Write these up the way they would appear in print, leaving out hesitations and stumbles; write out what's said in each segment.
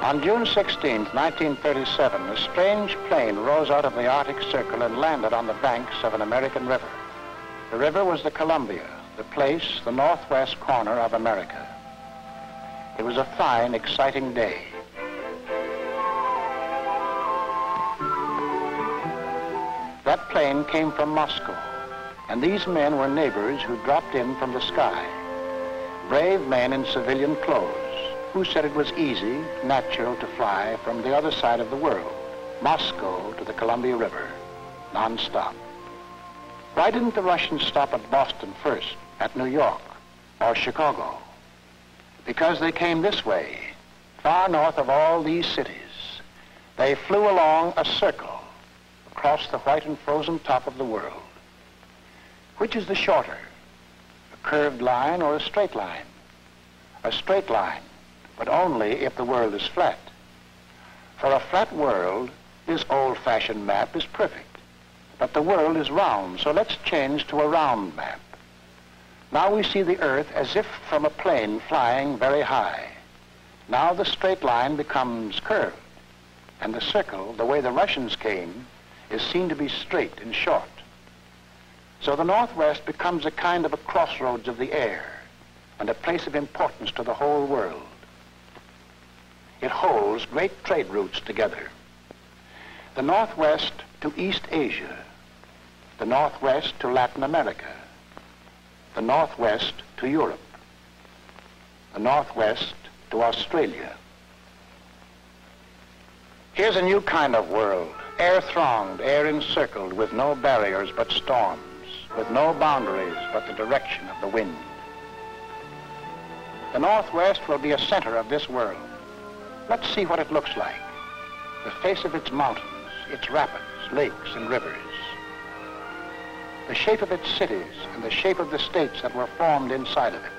On June 16, 1937, a strange plane rose out of the Arctic Circle and landed on the banks of an American river. The river was the Columbia, the place, the northwest corner of America. It was a fine, exciting day. That plane came from Moscow, and these men were neighbors who dropped in from the sky. Brave men in civilian clothes who said it was easy, natural to fly from the other side of the world, Moscow to the Columbia River, non-stop. Why didn't the Russians stop at Boston first, at New York, or Chicago? Because they came this way, far north of all these cities. They flew along a circle across the white and frozen top of the world. Which is the shorter, a curved line or a straight line? A straight line, but only if the world is flat. For a flat world, this old-fashioned map is perfect. But the world is round, so let's change to a round map. Now we see the Earth as if from a plane flying very high. Now the straight line becomes curved, and the circle, the way the Russians came, is seen to be straight and short. So the Northwest becomes a kind of a crossroads of the air and a place of importance to the whole world. It holds great trade routes together. The Northwest to East Asia, the Northwest to Latin America, the Northwest to Europe, the Northwest to Australia. Here's a new kind of world, air-thronged, air-encircled, with no barriers but storms, with no boundaries but the direction of the wind. The Northwest will be a center of this world. Let's see what it looks like. The face of its mountains, its rapids, lakes, and rivers. The shape of its cities and the shape of the states that were formed inside of it.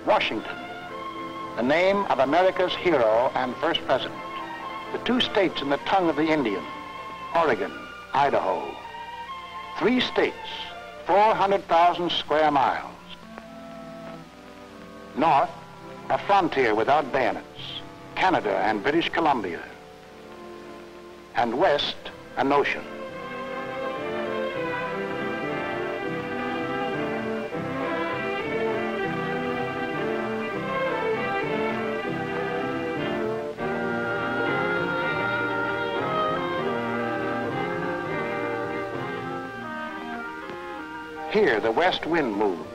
Washington, the name of America's hero and first president. The two states in the tongue of the Indian, Oregon, Idaho. 3 states, 400,000 square miles. North, a frontier without bayonets, Canada and British Columbia. And west, an ocean. Here, the west wind moves,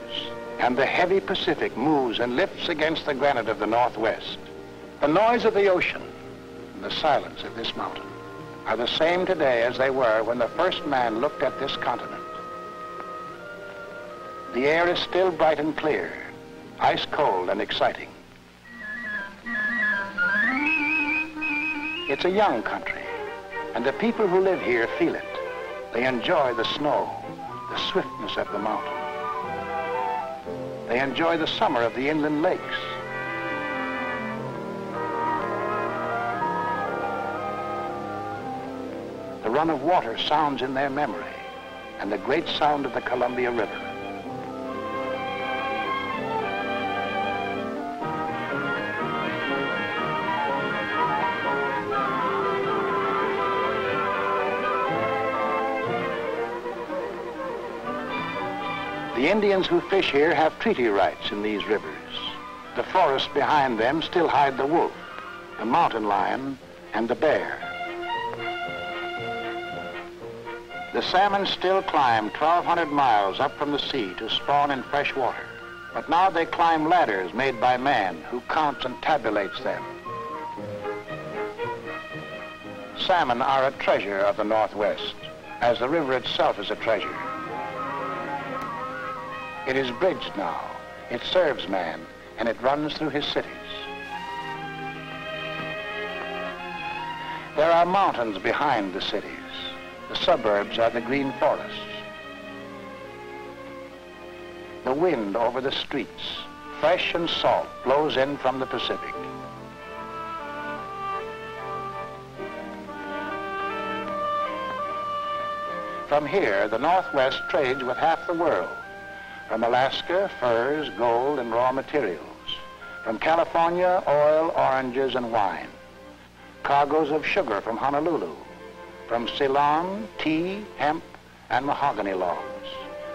and the heavy Pacific moves and lifts against the granite of the Northwest. The noise of the ocean and the silence of this mountain are the same today as they were when the first man looked at this continent. The air is still bright and clear, ice cold and exciting. It's a young country, and the people who live here feel it. They enjoy the snow, the swiftness of the mountain. They enjoy the summer of the inland lakes. The run of water sounds in their memory, and the great sound of the Columbia River. The Indians who fish here have treaty rights in these rivers. The forests behind them still hide the wolf, the mountain lion, and the bear. The salmon still climb 1,200 miles up from the sea to spawn in fresh water. But now they climb ladders made by man who counts and tabulates them. Salmon are a treasure of the Northwest, as the river itself is a treasure. It is bridged now. It serves man, and it runs through his cities. There are mountains behind the cities. The suburbs are the green forests. The wind over the streets, fresh and salt, blows in from the Pacific. From here, the Northwest trades with half the world. From Alaska, furs, gold, and raw materials. From California, oil, oranges, and wine. Cargoes of sugar from Honolulu. From Ceylon, tea, hemp, and mahogany logs.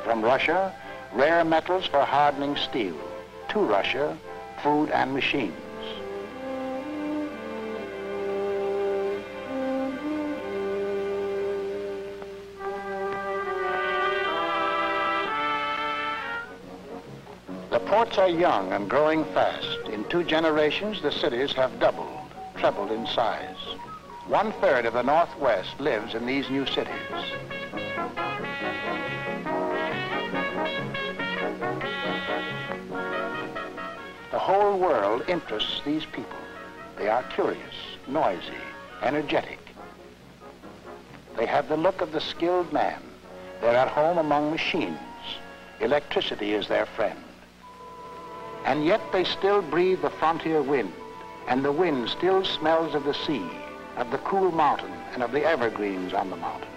From Russia, rare metals for hardening steel. To Russia, food and machines. The ports are young and growing fast. In 2 generations, the cities have doubled, trebled in size. 1/3 of the Northwest lives in these new cities. The whole world interests these people. They are curious, noisy, energetic. They have the look of the skilled man. They're at home among machines. Electricity is their friend. And yet they still breathe the frontier wind, and the wind still smells of the sea, of the cool mountain, and of the evergreens on the mountain.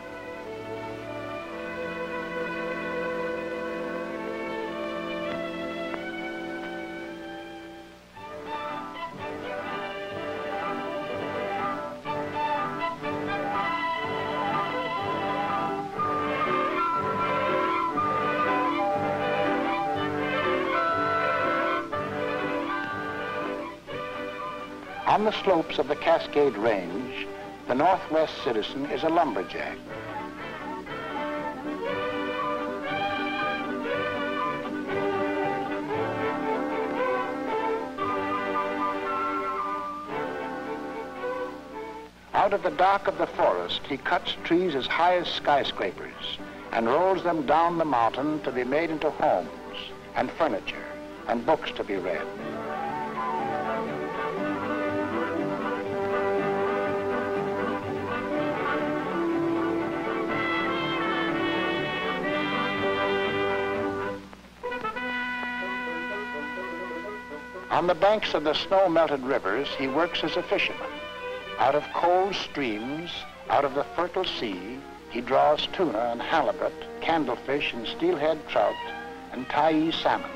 On the slopes of the Cascade Range, the Northwest citizen is a lumberjack. Out of the dark of the forest, he cuts trees as high as skyscrapers and rolls them down the mountain to be made into homes and furniture and books to be read. On the banks of the snow-melted rivers, he works as a fisherman. Out of cold streams, out of the fertile sea, he draws tuna and halibut, candlefish and steelhead trout, and Tyee salmon,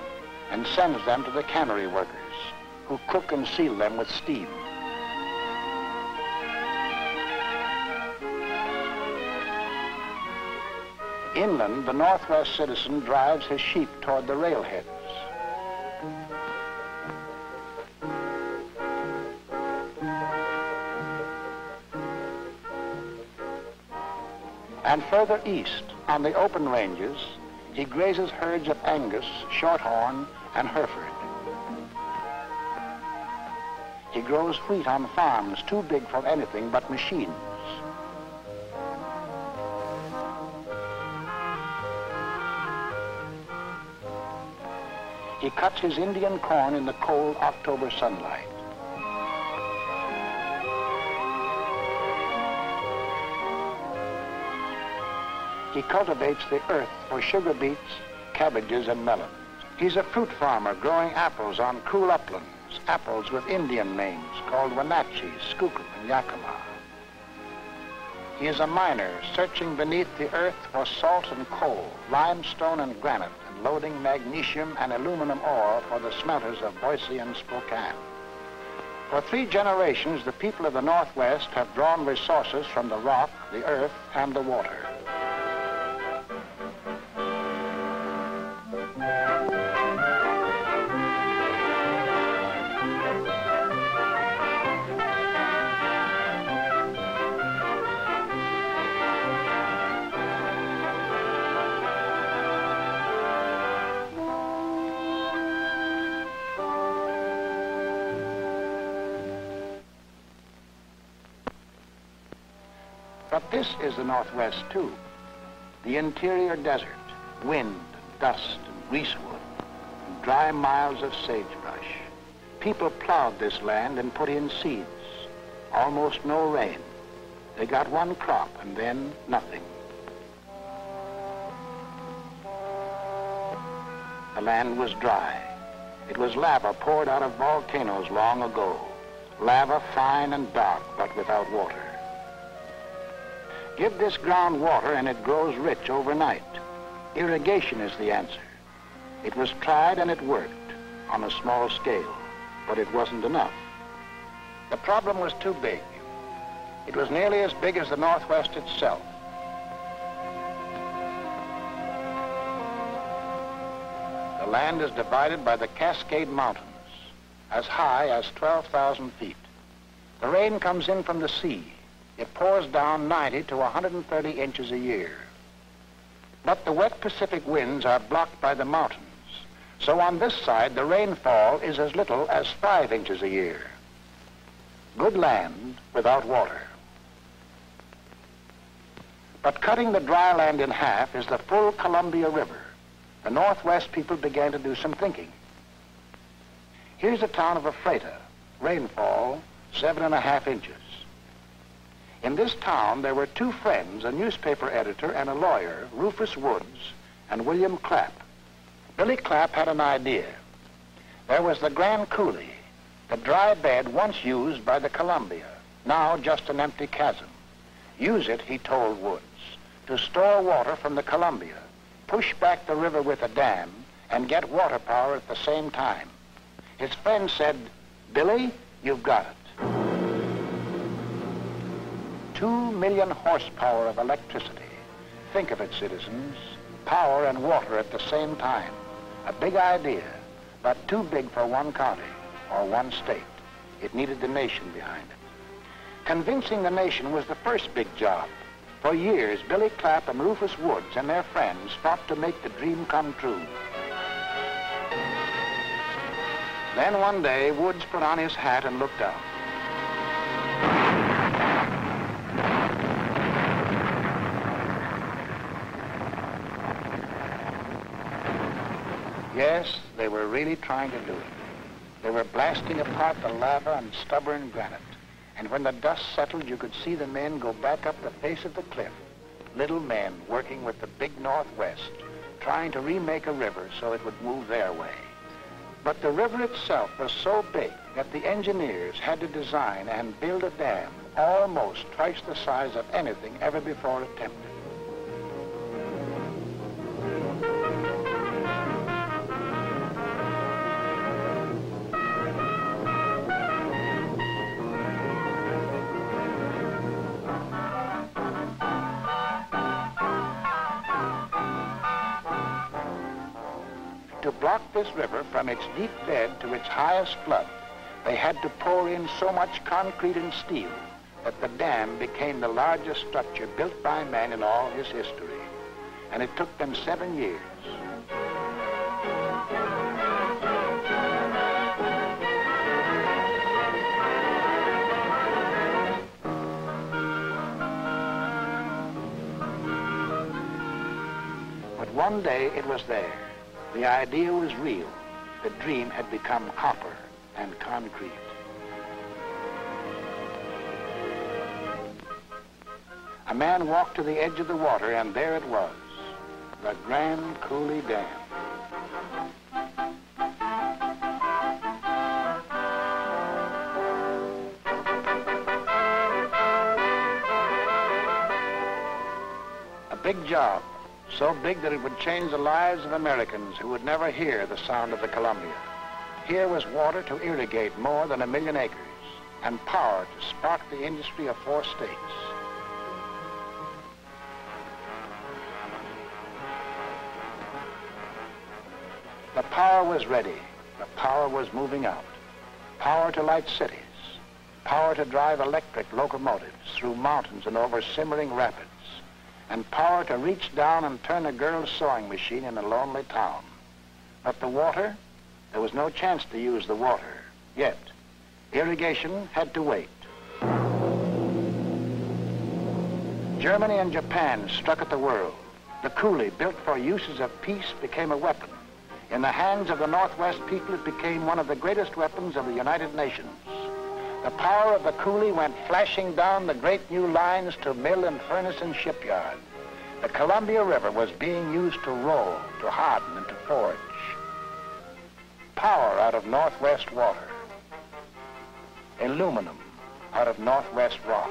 and sends them to the cannery workers, who cook and seal them with steam. Inland, the Northwest citizen drives his sheep toward the railheads. And further east, on the open ranges, he grazes herds of Angus, Shorthorn, and Hereford. He grows wheat on farms too big for anything but machines. He cuts his Indian corn in the cold October sunlight. He cultivates the earth for sugar beets, cabbages, and melons. He's a fruit farmer growing apples on cool uplands, apples with Indian names called Wenatchee, Skookum, and Yakima. He is a miner searching beneath the earth for salt and coal, limestone and granite, and loading magnesium and aluminum ore for the smelters of Boise and Spokane. For 3 generations, the people of the Northwest have drawn resources from the rock, the earth, and the water. But this is the Northwest, too. The interior desert, wind, dust, and greasewood, and dry miles of sagebrush. People plowed this land and put in seeds. Almost no rain. They got 1 crop and then nothing. The land was dry. It was lava poured out of volcanoes long ago. Lava fine and dark, but without water. Give this ground water and it grows rich overnight. Irrigation is the answer. It was tried and it worked on a small scale, but it wasn't enough. The problem was too big. It was nearly as big as the Northwest itself. The land is divided by the Cascade Mountains, as high as 12,000 feet. The rain comes in from the sea. It pours down 90 to 130 inches a year. But the wet Pacific winds are blocked by the mountains. So on this side, the rainfall is as little as 5 inches a year. Good land without water. But cutting the dry land in half is the full Columbia River. The Northwest people began to do some thinking. Here's the town of Ephrata, rainfall 7.5 inches. In this town, there were two friends, a newspaper editor and a lawyer, Rufus Woods and William Clapp. Billy Clapp had an idea. There was the Grand Coulee, the dry bed once used by the Columbia, now just an empty chasm. Use it, he told Woods, to store water from the Columbia, push back the river with a dam, and get water power at the same time. His friend said, "Billy, you've got it." 2 million horsepower of electricity. Think of it, citizens. Power and water at the same time. A big idea, but too big for one county or one state. It needed the nation behind it. Convincing the nation was the first big job. For years, Billy Clapp and Rufus Woods and their friends fought to make the dream come true. Then one day, Woods put on his hat and looked out. Yes, they were really trying to do it. They were blasting apart the lava and stubborn granite. And when the dust settled, you could see the men go back up the face of the cliff. Little men working with the big Northwest, trying to remake a river so it would move their way. But the river itself was so big that the engineers had to design and build a dam almost twice the size of anything ever before attempted. To block this river from its deep bed to its highest flood, they had to pour in so much concrete and steel that the dam became the largest structure built by man in all his history. And it took them 7 years. But one day it was there. The idea was real. The dream had become copper and concrete. A man walked to the edge of the water, and there it was, the Grand Coulee Dam. A big job. So big that it would change the lives of Americans who would never hear the sound of the Columbia. Here was water to irrigate more than 1 million acres and power to spark the industry of 4 states. The power was ready. The power was moving out. Power to light cities. Power to drive electric locomotives through mountains and over simmering rapids. And power to reach down and turn a girl's sewing machine in a lonely town. But the water, there was no chance to use the water yet. Irrigation had to wait. Germany and Japan struck at the world. The Coulee, built for uses of peace, became a weapon. In the hands of the Northwest people, it became one of the greatest weapons of the United Nations. The power of the Coulee went flashing down the great new lines to mill and furnace and shipyard. The Columbia River was being used to roll, to harden, and to forge. Power out of Northwest water. Aluminum out of Northwest rock.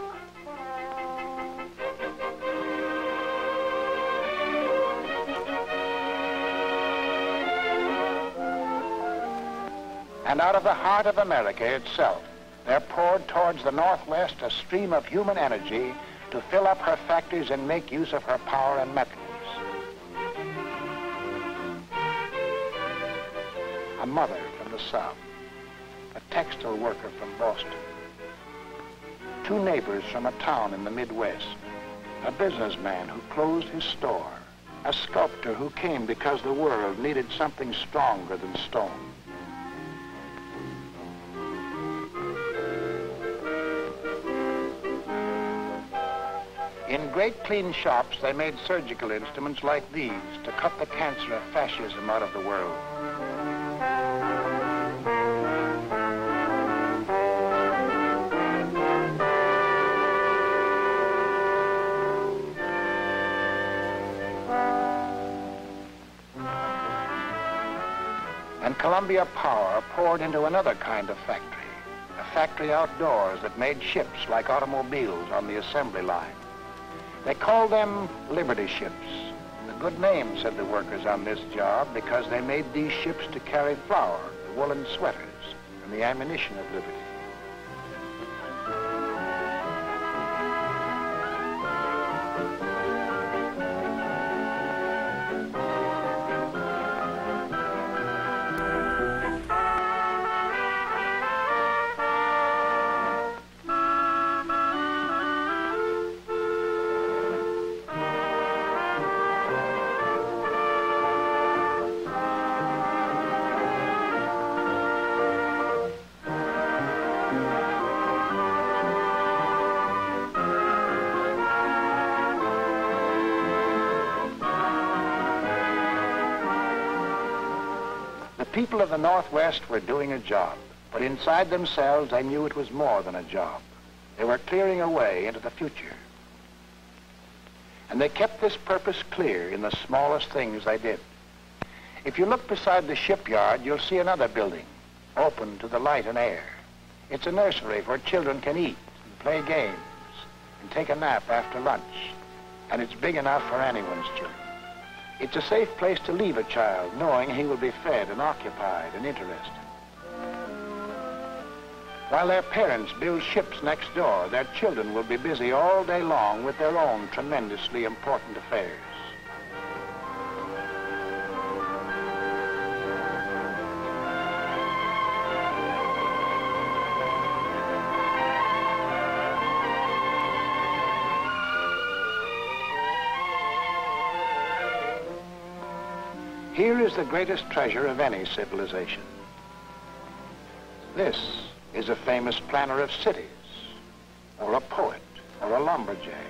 And out of the heart of America itself, there poured towards the Northwest a stream of human energy to fill up her factories and make use of her power and metals. A mother from the South, a textile worker from Boston, two neighbors from a town in the Midwest, a businessman who closed his store, a sculptor who came because the world needed something stronger than stone. In great clean shops, they made surgical instruments like these to cut the cancer of fascism out of the world. And Columbia Power poured into another kind of factory, a factory outdoors that made ships like automobiles on the assembly line. They called them Liberty ships. A good name, said the workers on this job, because they made these ships to carry flour, the woolen sweaters, and the ammunition of liberty. The people of the Northwest were doing a job, but inside themselves they knew it was more than a job. They were clearing a way into the future. And they kept this purpose clear in the smallest things they did. If you look beside the shipyard, you'll see another building, open to the light and air. It's a nursery where children can eat and play games and take a nap after lunch. And it's big enough for anyone's children. It's a safe place to leave a child, knowing he will be fed and occupied and interested. While their parents build ships next door, their children will be busy all day long with their own tremendously important affairs. Here is the greatest treasure of any civilization. This is a famous planner of cities, or a poet, or a lumberjack.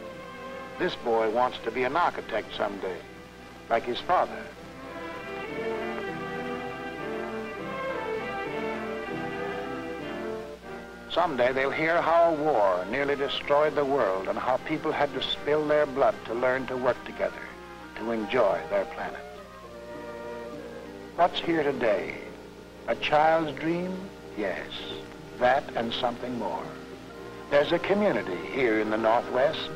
This boy wants to be an architect someday, like his father. Someday they'll hear how a war nearly destroyed the world and how people had to spill their blood to learn to work together, to enjoy their planet. What's here today? A child's dream? Yes, that and something more. There's a community here in the Northwest,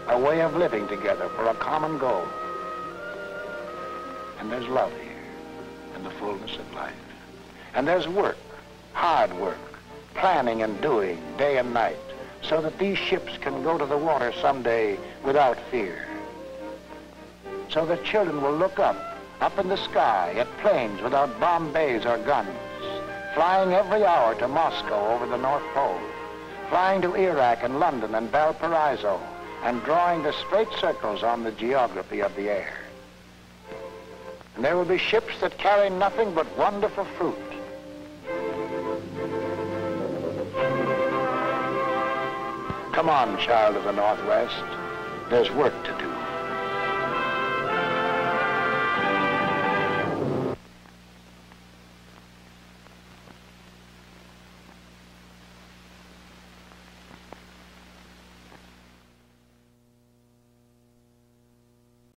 a way of living together for a common goal. And there's love here, and the fullness of life. And there's work, hard work, planning and doing day and night, so that these ships can go to the water someday without fear. So that children will look up in the sky at planes without bomb bays or guns, flying every hour to Moscow over the North Pole, flying to Iraq and London and Valparaiso, and drawing the straight circles on the geography of the air. And there will be ships that carry nothing but wonderful fruit. Come on, child of the Northwest. There's work to do.